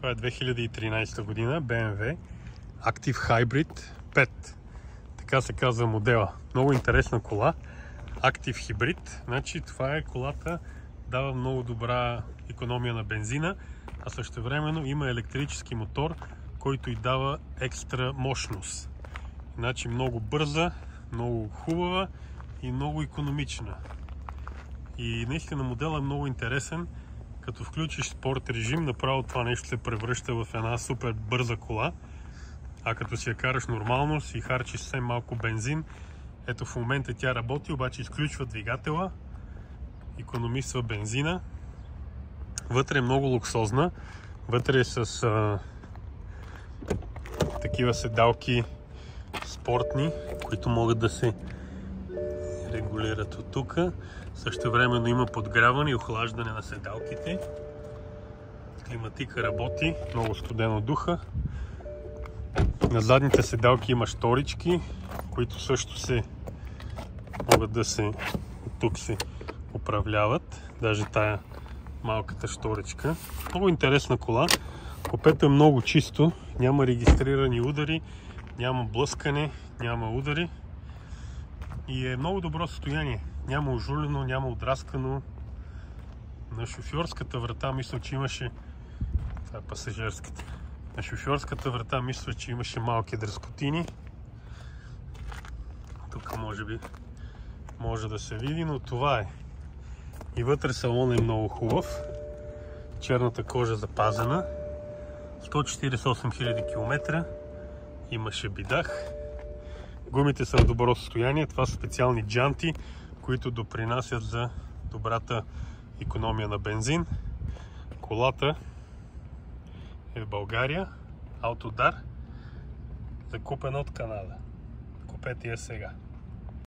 Това е 2013 година BMW Active Hybrid 5. Така се казва модела. Много интересна кола. Active Hybrid. Значи това е колата, дава много добра икономия на бензина, а същевременно има електрически мотор, който й дава екстра мощност. Значи много бърза, много хубава и много икономична. И наистина моделът е много интересен. Като включиш спорт режим, направо това нещо се превръща в една супер бърза кола. А като си я караш нормално, си харчиш съвсем малко бензин. Ето в момента тя работи, обаче изключва двигателя, икономисва бензина. Вътре е много луксозна. Вътре е с такива седалки спортни, които могат да се регулират от тук. Същевременно има подгряване и охлаждане на седалките. Климатика работи, много студено духа. На задните седалки има шторички, които също могат да се от тук се управляват. Даже тая малката шторичка. Много интересна кола. Купето е много чисто, няма регистрирани удари, няма блъскане, няма удари. И е много добро състояние. Няма ожулено, няма отраскано. На шофьорската врата мисля, че имаше... Това е пасажирската. На шофьорската врата мисля, че имаше малки дръскотини. Тук може би може да се види, но това е. И вътре салон е много хубав. Черната кожа запазена. 148 000 км. Имаше бидах. Гумите са в добро състояние. Това са специални джанти, които допринасят за добрата икономия на бензин. Колата е в България. Автодар. Закупена от Канада. Купете я сега.